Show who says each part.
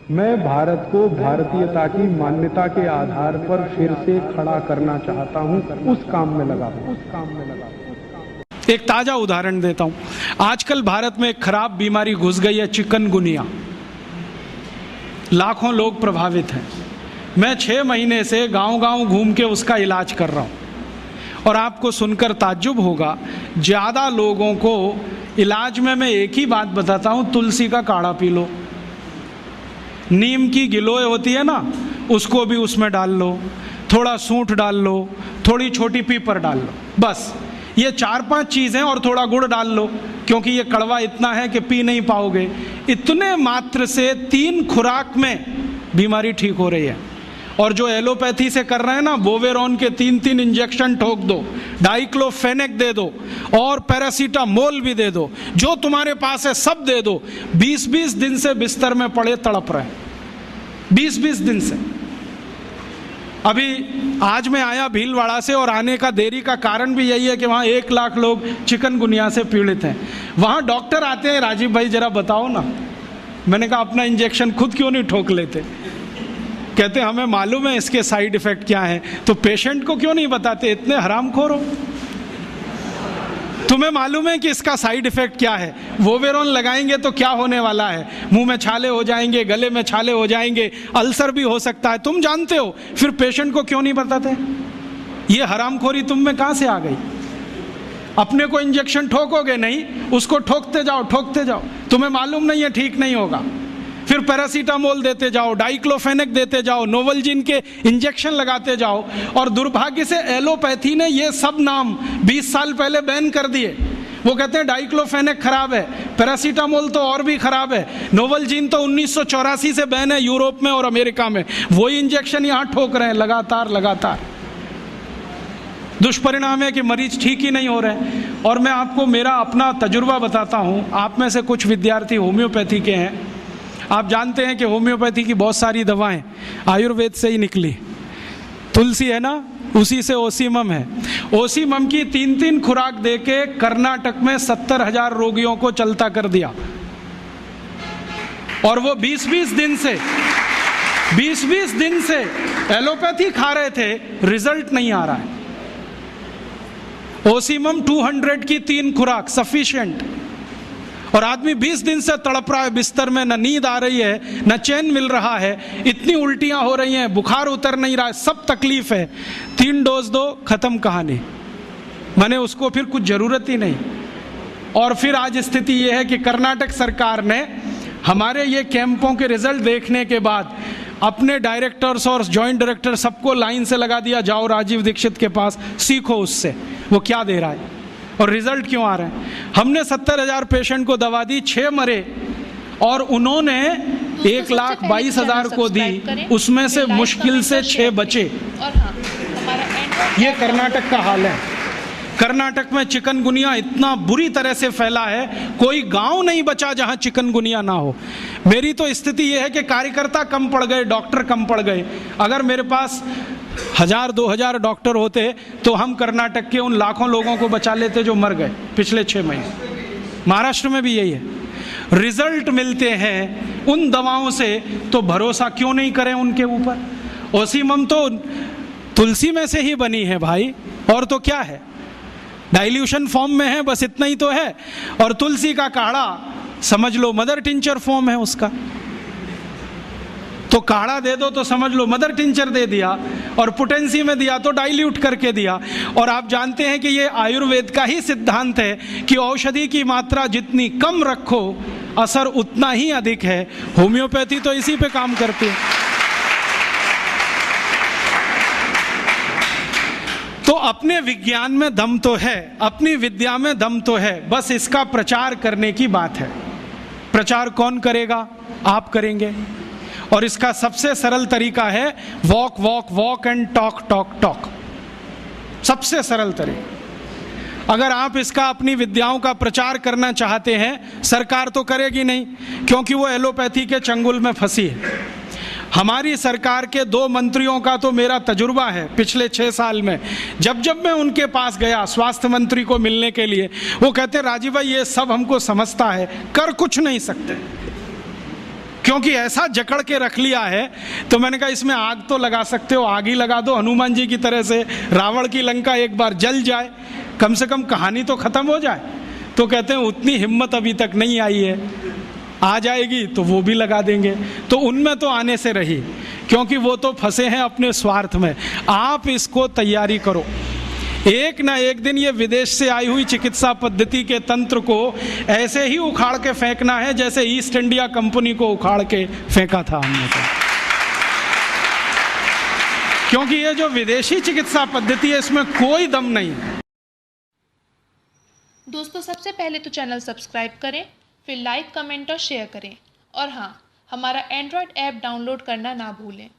Speaker 1: मैं भारत को भारतीयता की मान्यता के आधार पर फिर से खड़ा करना चाहता हूं, उस काम में लगा हूं।
Speaker 2: एक ताजा उदाहरण देता हूं। आजकल भारत में एक खराब बीमारी घुस गई है, चिकनगुनिया। लाखों लोग प्रभावित हैं। मैं 6 महीने से गांव-गांव घूम के उसका इलाज कर रहा हूं और आपको सुनकर ताज्जुब होगा, ज्यादा लोगों को इलाज में मैं एक ही बात बताता हूं, तुलसी का काढ़ा पी लो, नीम की गिलोय होती है ना, उसको भी उसमें डाल लो, थोड़ा सूंठ डाल लो, थोड़ी छोटी पीपर डाल लो, बस ये 4-5 चीज़ें, और थोड़ा गुड़ डाल लो क्योंकि ये कड़वा इतना है कि पी नहीं पाओगे। इतने मात्र से 3 खुराक में बीमारी ठीक हो रही है। और जो एलोपैथी से कर रहे हैं ना, बोवेरॉन के 3-3 इंजेक्शन ठोक दो, डाइक्लोफेनेक दे दो और पैरासीटामोल भी दे दो, जो तुम्हारे पास है सब दे दो। 20-20 दिन से बिस्तर में पड़े तड़प रहे हैं, 20-20 दिन से। अभी आज मैं आया भीलवाड़ा से, और आने का देरी का कारण भी यही है कि वहाँ 1 लाख लोग चिकनगुनिया से पीड़ित हैं। वहाँ डॉक्टर आते हैं, राजीव भाई जरा बताओ ना। मैंने कहा अपना इंजेक्शन खुद क्यों नहीं ठोक लेते? कहते हमें मालूम है इसके साइड इफेक्ट क्या है, तो पेशेंट को क्यों नहीं बताते? इतने हरामखोर हो। तुम्हें मालूम है कि इसका साइड इफेक्ट क्या है? वोवेरॉन लगाएंगे तो क्या होने वाला है? मुंह में छाले हो जाएंगे, गले में छाले हो जाएंगे, अल्सर भी हो सकता है। तुम जानते हो, फिर पेशेंट को क्यों नहीं बताते? ये हरामखोरी तुम में कहां से आ गई? अपने को इंजेक्शन ठोकोगे नहीं, उसको ठोकते जाओ, ठोकते जाओ। तुम्हें मालूम नहीं है ठीक नहीं होगा, फिर पैरासीटामोल देते जाओ, डाइक्लोफेनेक देते जाओ, नोवलजिन के इंजेक्शन लगाते जाओ। और दुर्भाग्य से एलोपैथी ने ये सब नाम 20 साल पहले बैन कर दिए। वो कहते हैं डाइक्लोफेनेक खराब है, पैरासीटामोल तो और भी खराब है, नोवलजिन तो 1984 से बैन है यूरोप में और अमेरिका में। वही इंजेक्शन यहाँ ठोक रहे हैं लगातार। दुष्परिणाम है कि मरीज ठीक ही नहीं हो रहे। और मैं आपको मेरा अपना तजुर्बा बताता हूँ। आप में से कुछ विद्यार्थी होम्योपैथी के हैं। आप जानते हैं कि होम्योपैथी की बहुत सारी दवाएं आयुर्वेद से ही निकली। तुलसी है ना, उसी से ओसीमम है। ओसीमम की 3-3 खुराक देके कर्नाटक में 70,000 रोगियों को चलता कर दिया। और वो 20-20 दिन से एलोपैथी खा रहे थे, रिजल्ट नहीं आ रहा है। ओसीमम 200 की 3 खुराक सफिशिएंट, और आदमी 20 दिन से तड़प रहा है बिस्तर में, न नींद आ रही है, न चैन मिल रहा है, इतनी उल्टियां हो रही हैं, बुखार उतर नहीं रहा है, सब तकलीफ है। 3 डोज दो, खत्म कहानी। मैंने उसको फिर कुछ जरूरत ही नहीं। और फिर आज स्थिति यह है कि कर्नाटक सरकार ने हमारे ये कैंपों के रिजल्ट देखने के बाद अपने डायरेक्टर्स और जॉइंट डायरेक्टर सबको लाइन से लगा दिया, जाओ राजीव दीक्षित के पास, सीखो उससे वो क्या दे रहा है और रिजल्ट क्यों आ रहे हैं। हमने 70,000 पेशेंट को दवा दी, 6 मरे, और उन्होंने 1,22,000 को दी, उसमें से मुश्किल से 6 बचे। ये कर्नाटक का हाल है। कर्नाटक में चिकनगुनिया इतना बुरी तरह से फैला है, कोई गांव नहीं बचा जहां चिकनगुनिया ना हो। मेरी तो स्थिति यह है कि कार्यकर्ता कम पड़ गए, डॉक्टर कम पड़ गए। अगर मेरे पास 1,000-2,000 डॉक्टर होते तो हम कर्नाटक के उन लाखों लोगों को बचा लेते जो मर गए पिछले 6 महीने। महाराष्ट्र में भी यही है। रिजल्ट मिलते हैं उन दवाओं से, तो भरोसा क्यों नहीं करें उनके ऊपर? ओसीमम तो तुलसी में से ही बनी है भाई, और तो क्या है, डाइल्यूशन फॉर्म में है, बस इतना ही तो है। और तुलसी का काढ़ा समझ लो मदर टिंचर फॉर्म है उसका। तो काढ़ा दे दो तो समझ लो मदर टिंचर दे दिया, और पोटेंसी में दिया तो डाइल्यूट करके दिया। और आप जानते हैं कि ये आयुर्वेद का ही सिद्धांत है कि औषधि की मात्रा जितनी कम रखो, असर उतना ही अधिक है। होम्योपैथी तो इसी पे काम करती है। तो अपने विज्ञान में दम तो है, अपनी विद्या में दम तो है, बस इसका प्रचार करने की बात है। प्रचार कौन करेगा? आप करेंगे। और इसका सबसे सरल तरीका है walk walk walk and talk talk talk. सबसे सरल तरीका। अगर आप इसका अपनी विद्याओं का प्रचार करना चाहते हैं, सरकार तो करेगी नहीं क्योंकि वो एलोपैथी के चंगुल में फंसी है। हमारी सरकार के 2 मंत्रियों का तो मेरा तजुर्बा है पिछले 6 साल में। जब जब मैं उनके पास गया स्वास्थ्य मंत्री को मिलने के लिए, वो कहते राजीव भाई ये सब हमको समझता है, कर कुछ नहीं सकते। क्योंकि ऐसा जकड़ के रख लिया है। तो मैंने कहा इसमें आग तो लगा सकते हो, आग ही लगा दो हनुमान जी की तरह से, रावण की लंका एक बार जल जाए, कम से कम कहानी तो खत्म हो जाए। तो कहते हैं उतनी हिम्मत अभी तक नहीं आई है, आ जाएगी तो वो भी लगा देंगे। तो उनमें तो आने से रही, क्योंकि वो तो फंसे हैं अपने स्वार्थ में। आप इसको तैयारी करो, एक ना एक दिन ये विदेश से आई हुई चिकित्सा पद्धति के तंत्र को ऐसे ही उखाड़ के फेंकना है जैसे ईस्ट इंडिया कंपनी को उखाड़ के फेंका था हमने तो। क्योंकि ये जो विदेशी चिकित्सा पद्धति है इसमें कोई दम नहीं है।
Speaker 3: दोस्तों, सबसे पहले तो चैनल सब्सक्राइब करें, फिर लाइक, कमेंट और शेयर करें। और हाँ, हमारा एंड्रॉयड ऐप डाउनलोड करना ना भूलें।